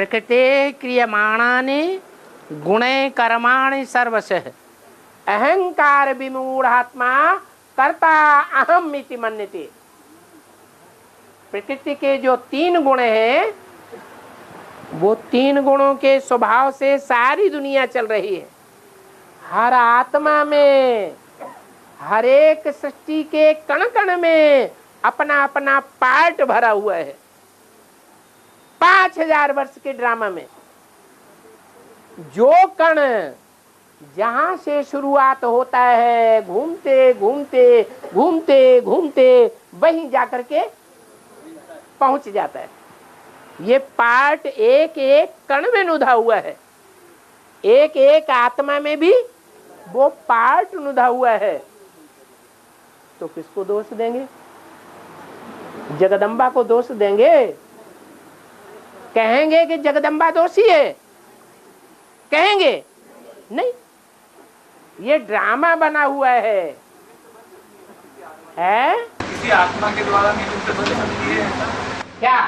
प्रकृते क्रियमाणानि गुणे कर्माणि सर्वशः अहंकार विमूढ़ात्मा कर्ता अहम इति मन्यते। प्रकृति के जो 3 गुण हैं, वो 3 गुणों के स्वभाव से सारी दुनिया चल रही है। हर आत्मा में, हर एक सृष्टि के कण कण में अपना अपना पार्ट भरा हुआ है। 5000 वर्ष के ड्रामा में जो कण जहां से शुरुआत होता है, घूमते घूमते घूमते घूमते वहीं जाकर के पहुंच जाता है। ये पार्ट एक एक कण में नुधा हुआ है। एक एक आत्मा में भी वो पार्ट नुधा हुआ है। तो किसको दोष देंगे? जगदम्बा को दोष देंगे? कहेंगे कि जगदम्बा दोषी है? कहेंगे नहीं। ये ड्रामा बना हुआ है। किसी आत्मा के द्वारा नियुक्त बन सकती है क्या?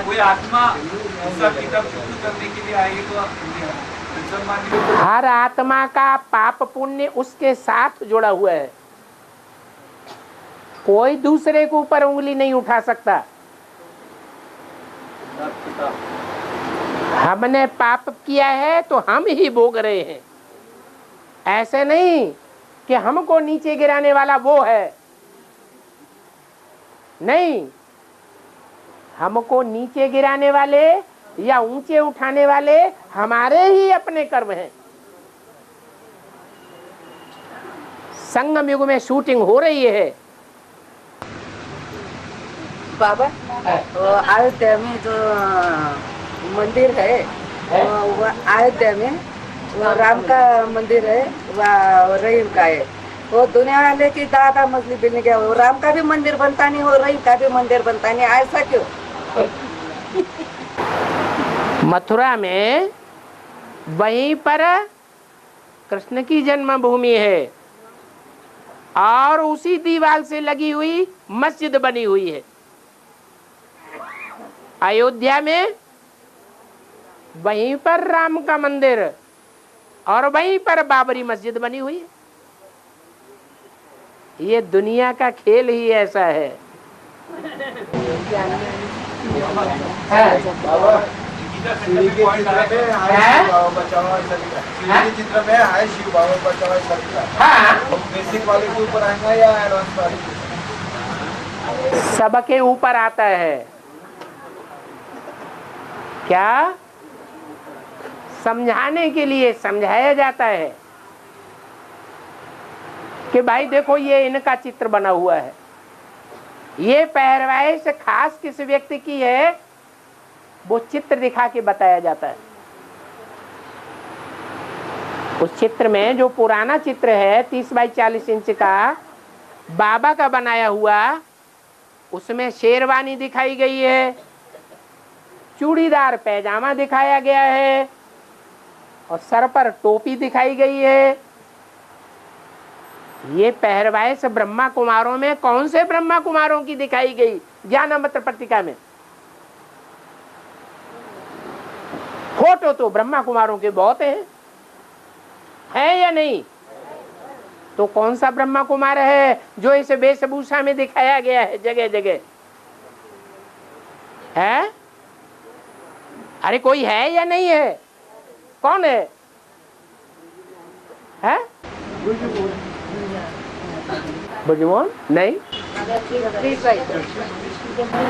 कोई आत्मा उसका किताब शुद्ध करने के लिए आएगी तो हर आत्मा का पाप पुण्य उसके साथ जुड़ा हुआ है। कोई दूसरे के ऊपर उंगली नहीं उठा सकता। हमने पाप किया है तो हम ही भोग रहे हैं। ऐसे नहीं कि हमको नीचे गिराने वाला वो है। नहीं, हमको नीचे गिराने वाले या ऊंचे उठाने वाले हमारे ही अपने कर्म हैं। संगम युग में शूटिंग हो रही है। बाबा, अयोध्या में जो मंदिर है, वो अयोध्या में वो राम का मंदिर है, वो रहीम का है। वो दुनिया वाले की दादा मछली बिलने गया, वो राम का भी मंदिर बनता नहीं और रहीम का भी मंदिर बनता नहीं। ऐसा क्यों? मथुरा में वहीं पर कृष्ण की जन्मभूमि है और उसी दीवार से लगी हुई मस्जिद बनी हुई है। अयोध्या में वहीं पर राम का मंदिर और वहीं पर बाबरी मस्जिद बनी हुई है। ये दुनिया का खेल ही ऐसा है। चित्र में है शिव बाबा बचाओ बेसिक वाले के ऊपर आएगा या एडवांस वाले? सबके ऊपर आता है। क्या? समझाने के लिए समझाया जाता है कि भाई देखो ये इनका चित्र बना हुआ है। ये पहरवाइश खास किस व्यक्ति की है, वो चित्र दिखा के बताया जाता है। उस चित्र में जो पुराना चित्र है 30 बाई 40 इंच का बाबा का बनाया हुआ, उसमें शेरवानी दिखाई गई है, चूड़ीदार पैजामा दिखाया गया है और सर पर टोपी दिखाई गई है। ये पहरवाइश ब्रह्मा कुमारों में कौन से ब्रह्मा कुमारों की दिखाई गई? ज्ञानामृत पट्टिका में फोटो तो ब्रह्मा कुमारों के बहुत है या नहीं? तो कौन सा ब्रह्मा कुमार है जो इस वेशभूषा में दिखाया गया है जगह जगह? है? अरे कोई है या नहीं है? कौन है? है? बुझमोन? नहीं।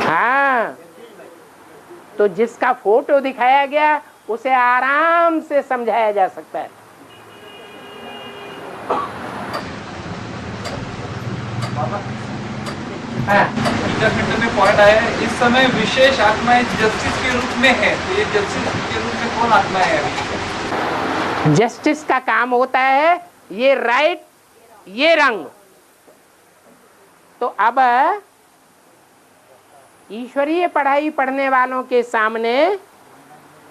हाँ, तो जिसका फोटो दिखाया गया उसे आराम से समझाया जा सकता है। में पॉइंट आया है, इस समय विशेष आत्माएं जस्टिस के रूप में है। तो ये जस्टिस के रूप में कौन आत्मा है अभी? जस्टिस का काम होता है ये राइट, ये रंग। तो अब ईश्वरीय पढ़ाई पढ़ने वालों के सामने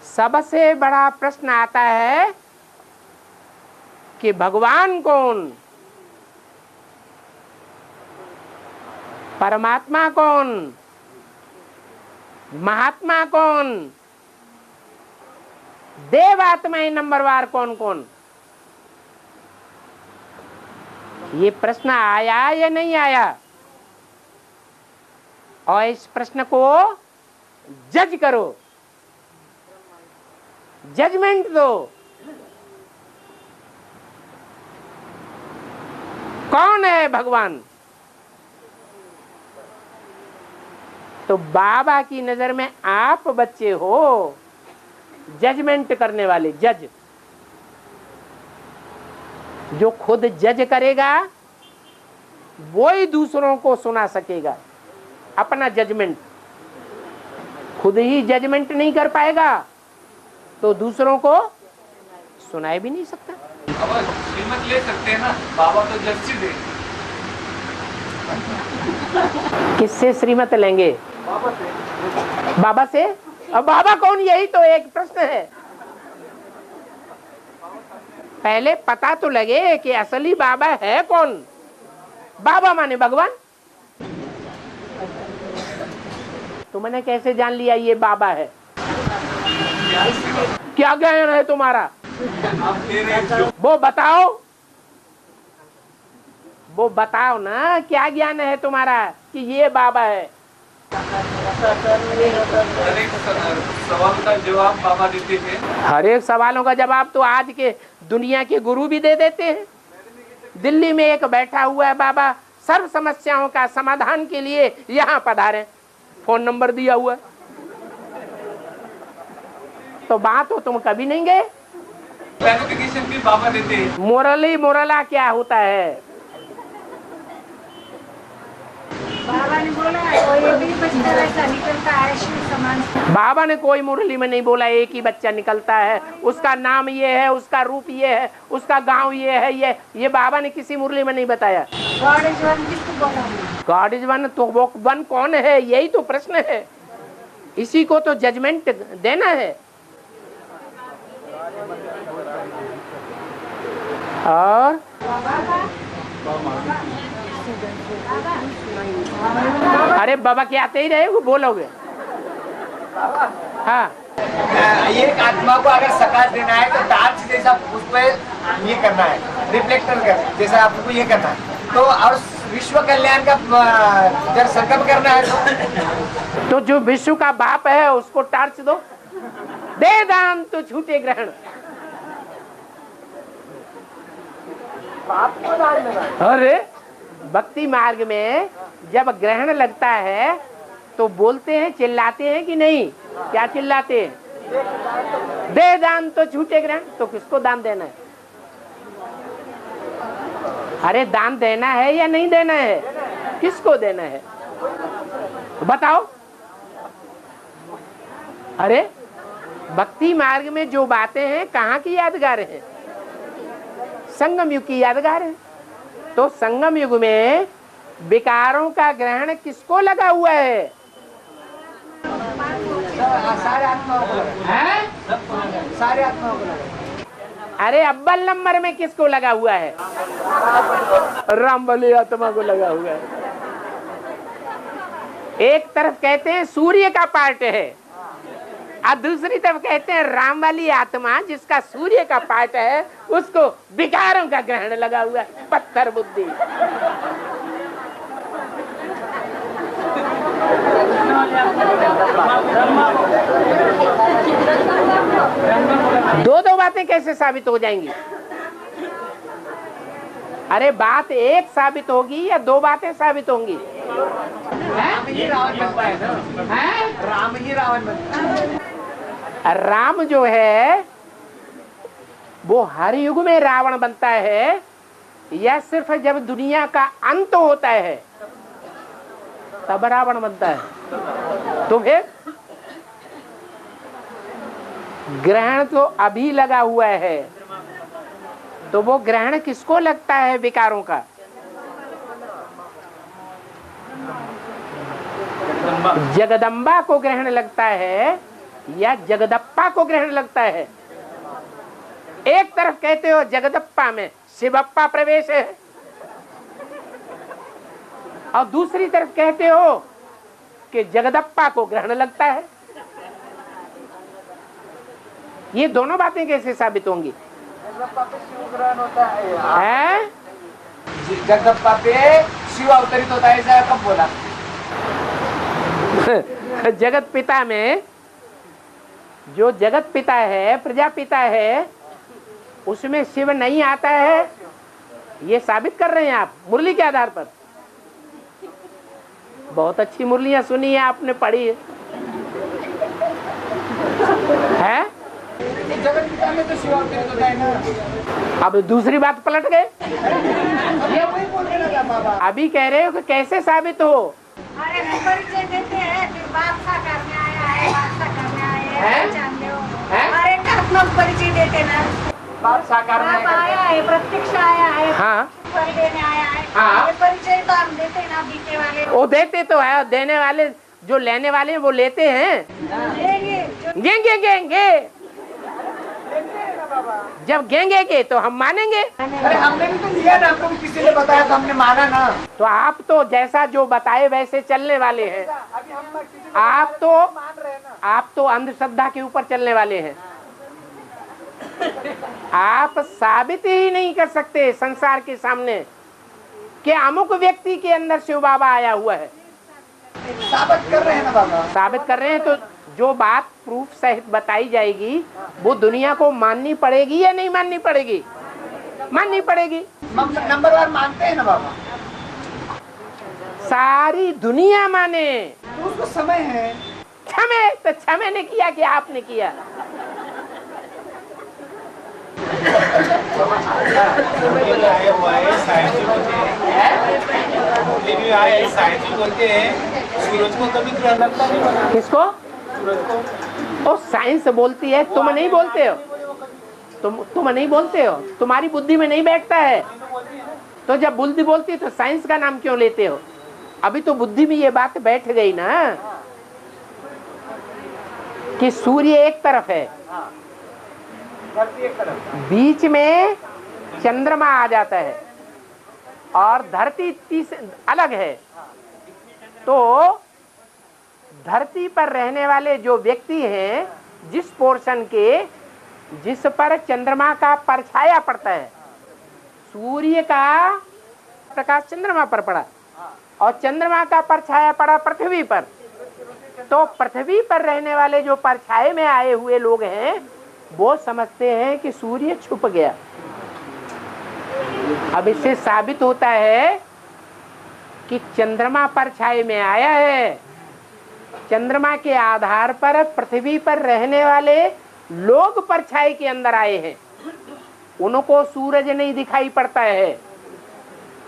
सबसे बड़ा प्रश्न आता है कि भगवान कौन, परमात्मा कौन, महात्मा कौन, देव आत्माएं नंबरवार कौन कौन? ये प्रश्न आया या नहीं आया? और इस प्रश्न को जज करो, जजमेंट दो। कौन है भगवान? तो बाबा की नजर में आप बच्चे हो, जजमेंट करने वाले जज। जो खुद जज करेगा वो ही दूसरों को सुना सकेगा अपना जजमेंट। खुद ही जजमेंट नहीं कर पाएगा तो दूसरों को सुनाए भी नहीं सकता। अब श्रीमत ले सकते हैं ना, बाबा तो जस्टिस है। किससे श्रीमत लेंगे? बाबा से। अब बाबा कौन, यही तो एक प्रश्न है। पहले पता तो लगे कि असली बाबा है कौन। बाबा माने भगवान। तुमने कैसे जान लिया ये बाबा है? क्या ज्ञान है तुम्हारा? वो बताओ, वो बताओ ना, क्या ज्ञान है तुम्हारा कि ये बाबा है? हर एक सवाल का जवाब बाबा देते हैं। हर एक सवालों का जवाब तो आज के दुनिया के गुरु भी दे देते हैं। दिल्ली में एक बैठा हुआ है बाबा, सर्व समस्याओं का समाधान के लिए यहाँ पधारे, फोन नंबर दिया हुआ है। तो बात तो तुम कभी नहीं गए। क्लैरिफिकेशन भी बाबा देते हैं। मोरली मोरला क्या होता है? बाबा ने बोला कोई भी बच्चा ऐसा निकलता है शिव समान। बाबा ने कोई मुरली में नहीं बोला एक ही बच्चा निकलता है, उसका नाम ये है, उसका रूप ये है, उसका गांव ये है। ये बाबा ने किसी मुरली में नहीं बताया। गॉड इज वन किसको बोला? गॉड इज वन, तो वो वन कौन है? यही तो प्रश्न है। इसी को तो जजमेंट देना है। और अरे बाबा के आते ही रहे, वो बोलोगे। हाँ, एक आत्मा को अगर सकाश देना है तो टार्च जैसा उस पर ये करना है, रिफ्लेक्टर कर जैसा आपको ये करना है। तो और विश्व कल्याण का जब संकल्प करना है तो जो विश्व का बाप है उसको टार्च दो। दे दान तो छूटे ग्रहण। अरे भक्ति मार्ग में जब ग्रहण लगता है तो बोलते हैं, चिल्लाते हैं कि नहीं? क्या चिल्लाते हैं? दे दान तो छूटे ग्रहण। तो किसको दान देना है? अरे दान देना है या नहीं देना है? किसको देना है बताओ? अरे भक्ति मार्ग में जो बातें हैं कहाँ की यादगार है? संगम युग की यादगार है। तो संगम युग में विकारों का ग्रहण किसको लगा हुआ है? सारे आत्माओं को सारे आत्माओं को। अरे अव्वल नंबर में किसको लगा हुआ है? राम वाली आत्मा को लगा हुआ है। एक तरफ कहते हैं सूर्य का पार्ट है और दूसरी तरफ कहते हैं राम वाली आत्मा जिसका सूर्य का पार्ट है उसको विकारों का ग्रहण लगा हुआ है। पत्थर बुद्धि। दो बातें कैसे साबित हो जाएंगी? अरे बात एक साबित होगी या दो बातें साबित होंगी? राम ही रावण बनता है ना। राम ही रावण बनता है। राम जो है वो हर युग में रावण बनता है या सिर्फ जब दुनिया का अंत होता है तब रावण बनता है? तो फिर ग्रहण तो अभी लगा हुआ है, तो वो ग्रहण किसको लगता है विकारों का? जगदम्बा को ग्रहण लगता है या जगदप्पा को ग्रहण लगता है? एक तरफ कहते हो जगदप्पा में शिवप्पा प्रवेश है और दूसरी तरफ कहते हो कि जगदप्पा को ग्रहण लगता है। ये दोनों बातें कैसे साबित होंगी? जगदम्बा पे शिव ग्रहण होता है, हैं? जगदम्बा पे शिव अवतरित होता है, ऐसा कब बोला? जगत पिता में जो जगत पिता है, प्रजापिता है, उसमें शिव नहीं आता है, ये साबित कर रहे हैं आप मुरली के आधार पर। बहुत अच्छी मुरलियां सुनी है आपने, पढ़ी है? जगत पिता में तो शिव अवतरित होता है ना। अब दूसरी बात पलट गए। ये वही बोल रहे ना बाबा। अभी कह रहे हो कि कैसे साबित हो? अरे वो परिचय देते हैं, फिर बादशाह करने आया है, बादशाह करने आया है, हैं? जानते हो? हैं? अरे अपना परिचय देते ना, बात साकार बाप आया है, प्रत्यक्ष आया है, हाँ, फल देने आया है। हाँ। ये परिचय तो हम देते ना, बीते वाले वो देते तो है, देने वाले जो लेने वाले हैं वो लेते हैं। लेंगे जो गेंगे गेंगे, जब गेंगे के तो हम मानेंगे। अरे हमने भी तो लिया ना, हमको भी किसी ने बताया तो हमने माना ना। तो आप तो जैसा जो बताए वैसे चलने वाले हैं। अभी हम किसी आप तो मान रहे हैं ना। आप तो अंधश्रद्धा के ऊपर चलने वाले हैं। आप साबित ही नहीं कर सकते संसार के सामने कि अमुक व्यक्ति के अंदर शिव बाबा आया हुआ है। साबित कर रहे हैं ना बाबा। साबित कर रहे हैं तो जो बात प्रूफ सहित बताई जाएगी वो दुनिया को माननी पड़ेगी या नहीं माननी पड़ेगी? माननी पड़ेगी। नंबर वन मानते हैं ना बाबा। सारी दुनिया माने। तो उसको समय है। क्षमे तो क्षमे ने किया कि आपने किया? सूरज को कभी ग्रहण लगता नहीं। किसको? ओ साइंस बोलती है, तुम नहीं बोलते हो। तुम नहीं बोलते हो, तुम्हारी बुद्धि में नहीं बैठता है। तो जब बुद्धि बोलती है तो साइंस का नाम क्यों लेते हो? अभी तो बुद्धि में ये बात बैठ गई ना कि सूर्य एक तरफ है, बीच में चंद्रमा आ जाता है और धरती अलग है। तो धरती पर रहने वाले जो व्यक्ति हैं, जिस पोर्शन के जिस पर चंद्रमा का परछाया पड़ता है, सूर्य का प्रकाश चंद्रमा पर पड़ा और चंद्रमा का परछाया पड़ा पृथ्वी पर, तो पृथ्वी पर रहने वाले जो परछाए में आए हुए लोग हैं वो समझते हैं कि सूर्य छुप गया। अब इससे साबित होता है कि चंद्रमा परछाए में आया है। चंद्रमा के आधार पर पृथ्वी पर रहने वाले लोग परछाई के अंदर आए हैं। उनको सूरज नहीं दिखाई पड़ता है,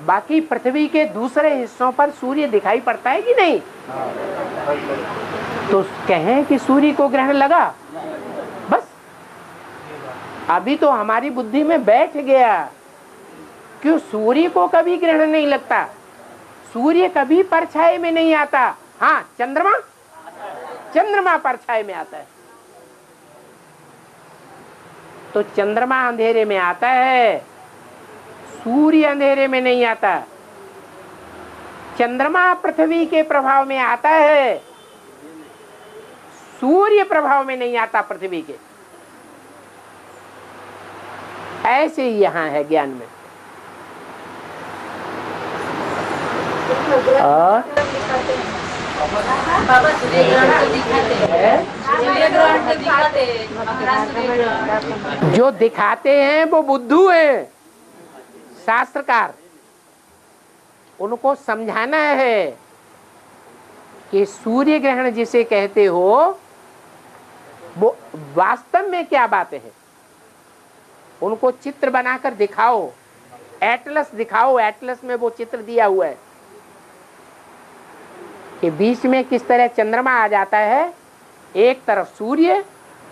बाकी पृथ्वी के दूसरे हिस्सों पर सूर्य दिखाई पड़ता है कि नहीं? तो कहें कि सूर्य को ग्रहण लगा, बस अभी तो हमारी बुद्धि में बैठ गया। क्यों? सूर्य को कभी ग्रहण नहीं लगता, सूर्य कभी परछाई में नहीं आता। हाँ, चंद्रमा परछाई में आता है। तो चंद्रमा अंधेरे में आता है, सूर्य अंधेरे में नहीं आता। चंद्रमा पृथ्वी के प्रभाव में आता है, सूर्य प्रभाव में नहीं आता पृथ्वी के। ऐसे ही यहां है ज्ञान में। बाबा सूर्य ग्रहण तो दिखाते हैं, सूर्य ग्रहण तो दिखाते हैं। जो दिखाते हैं वो बुद्धू हैं, शास्त्रकार। उनको समझाना है कि सूर्य ग्रहण जिसे कहते हो वो वास्तव में क्या बात है। उनको चित्र बनाकर दिखाओ, एटलस दिखाओ। एटलस में वो चित्र दिया हुआ है कि बीच में किस तरह चंद्रमा आ जाता है, एक तरफ सूर्य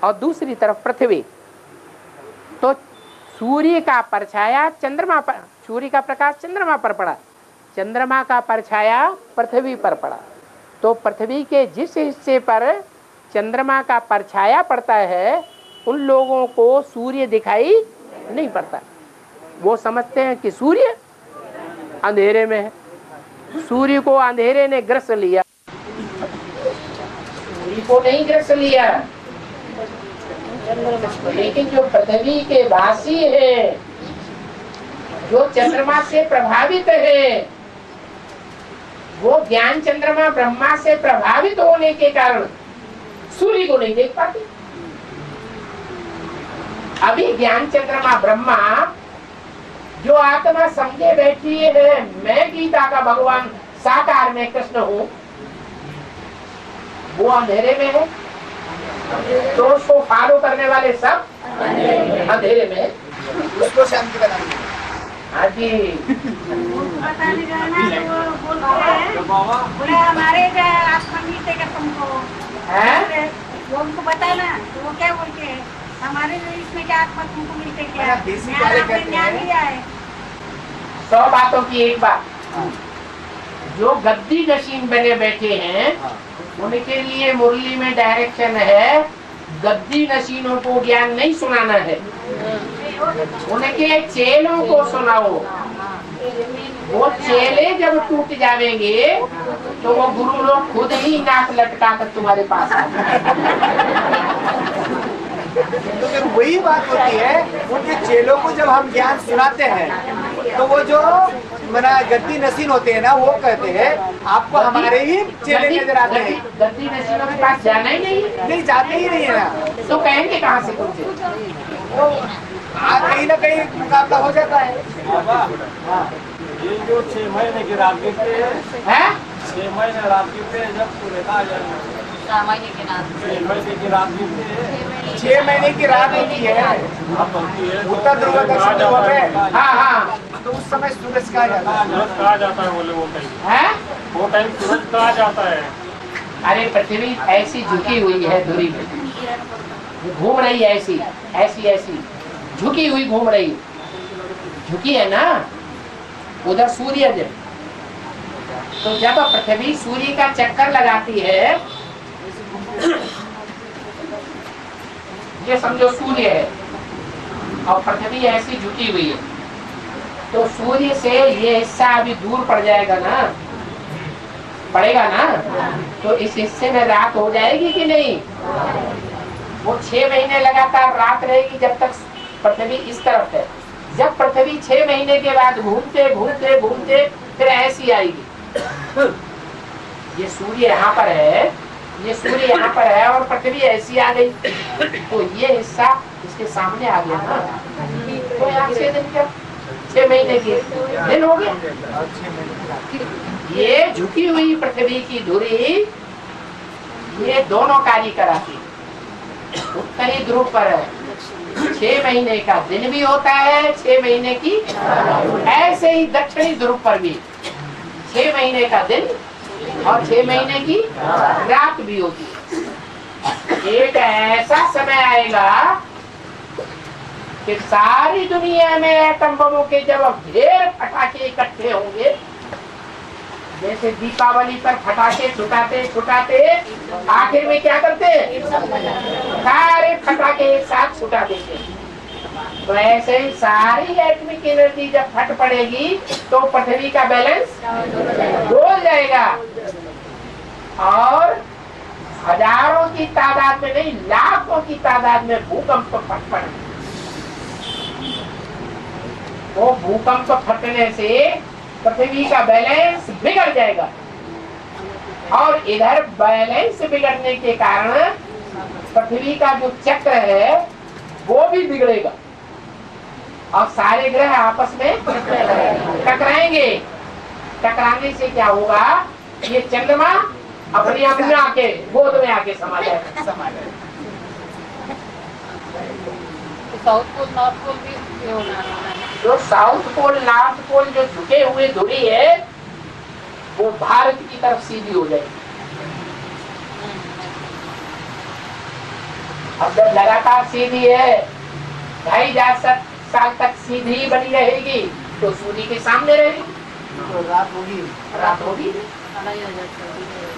और दूसरी तरफ पृथ्वी। तो सूर्य का परछाया चंद्रमा पर, सूर्य का प्रकाश चंद्रमा पर पड़ा, चंद्रमा का परछाया पृथ्वी पर पड़ा। तो पृथ्वी के जिस हिस्से पर चंद्रमा का परछाया पड़ता है उन लोगों को सूर्य दिखाई नहीं पड़ता। वो समझते हैं कि सूर्य अंधेरे में है, सूर्य को अंधेरे ने ग्रस लिया। सूर्य को नहीं ग्रस लिया, लेकिन जो पृथ्वी के वासी हैं, जो चंद्रमा से प्रभावित है, वो ज्ञान चंद्रमा ब्रह्मा से प्रभावित होने के कारण सूर्य को नहीं देख पाते। अभी ज्ञान चंद्रमा ब्रह्मा जो आत्मा समझे बैठी है मैं गीता का भगवान साकार में कृष्ण हूँ, वो अंधेरे में है, तो उसको फॉलो करने वाले सब अंधेरे में है। उसको शांति बनानी। हाँ जी, पता नहीं जाना तो वो बोलते हैं बोले हमारे जो आत्मा मिलते का तुमको है? वो उनको बताना तो वो क्या बोलते हैं हमारे इसमें क्या आत्मा तुमको मिलते क्या हाँ, देसी वाले आपने कहते ज्ञान हैं। लिया है। 100 बातों की एक बात, जो गद्दी नशीन बने बैठे हैं उनके लिए मुरली में डायरेक्शन है, गद्दी नशीनों को ज्ञान नहीं सुनाना है, उनके चेलों को सुनाओ। वो चेले जब टूट जाएंगे तो वो गुरु लोग खुद ही नाक लटका कर तुम्हारे पास तो फिर वही बात होती है, उनके चेलों को जब हम ज्ञान सुनाते हैं तो वो जो मना गद्दी नसीन होते हैं ना, वो कहते हैं आपको हमारे ही चेले नजर आते हैं। गद्दी नशीनों के पास जाना ही नहीं जाते ही नहीं है ना, तो कहेंगे कहाँ से तुमसे? कहीं ना कहीं मुकाबला हो जाता है। ये जो 6 महीने की रात गिरते हैं, हैं? 6 महीने रात गिरते हैं, जब पूरे आ जाएंगे 6 महीने की रात गिरते हैं, 6 महीने की रात होती है अब बनती है उत्तर ध्रुव दक्षिण ध्रुव में, हाँ हाँ, तो उस समय सूरज कहा जाता है। सूरज कहा जाता है, बोले वो टाइम, हैं? वो टाइम सूरज कहा जाता है। अरे पृथ्वी ऐसी झुकी हुई है धुरी में, घूम रही है ऐसी ऐसी ऐसी झुकी हुई घूम रही, झुकी है ना, उधर सूर्य जब, तो जब पृथ्वी सूर्य का चक्कर लगाती है, ये समझो सूर्य है और पृथ्वी ऐसी झुकी हुई है, तो सूर्य से ये हिस्सा अभी दूर पड़ जाएगा ना, पड़ेगा ना, तो इस हिस्से में रात हो जाएगी कि नहीं? वो 6 महीने लगातार रात रहेगी जब तक पृथ्वी इस तरफ है। जब पृथ्वी 6 महीने के बाद घूमते घूमते घूमते फिर ऐसी आएगी, ये सूर्य यहाँ पर है, ये सूर्य यहाँ पर है और पृथ्वी ऐसी आ गई, तो ये हिस्सा इसके सामने आ गया ना, तो यहाँ 6 दिन क्या 6 महीने के दिन हो गए। ये झुकी हुई पृथ्वी की धुरी ये दोनों कार्य कराती, उत्तरी ध्रुव पर है 6 महीने का दिन भी होता है, 6 महीने की, ऐसे ही दक्षिणी ध्रुव पर भी 6 महीने का दिन और 6 महीने की रात भी होती है। एक ऐसा समय आएगा कि सारी दुनिया में एटम बमों के जब ढेर पटाखे इकट्ठे होंगे, जैसे दीपावली पर पटाखे छुटाते छुटाते आखिर में क्या करते, सारे पटाखे एक साथ छुटा देते, तो ऐसे ही सारी एटमिक एनर्जी जब फट पड़ेगी तो पृथ्वी का बैलेंस डोल जाएगा और हजारों की तादाद में नहीं, लाखों की तादाद में भूकंप फट पड़ेगा। वो भूकंप फटने से पृथ्वी का बैलेंस बिगड़ जाएगा और इधर बैलेंस बिगड़ने के कारण पृथ्वी का जो चक्र है वो भी बिगड़ेगा और सारे ग्रह आपस में टकराएंगे। टकराने से क्या होगा, ये चंद्रमा अपनी अपने आके गोद में आके समा जाएगा। साउथ पोल नॉर्थ पोल भी ये होना है। जो साउथ पोल नॉर्थ पोल जो झुके हुए धुरी है वो भारत की तरफ सीधी हो जाएगी। अब जब लगातार सीधी है 2500 साल तक सीधी बनी रहेगी तो सूर्य के सामने रहेगी, तो रात होगी। रात होगी। 2500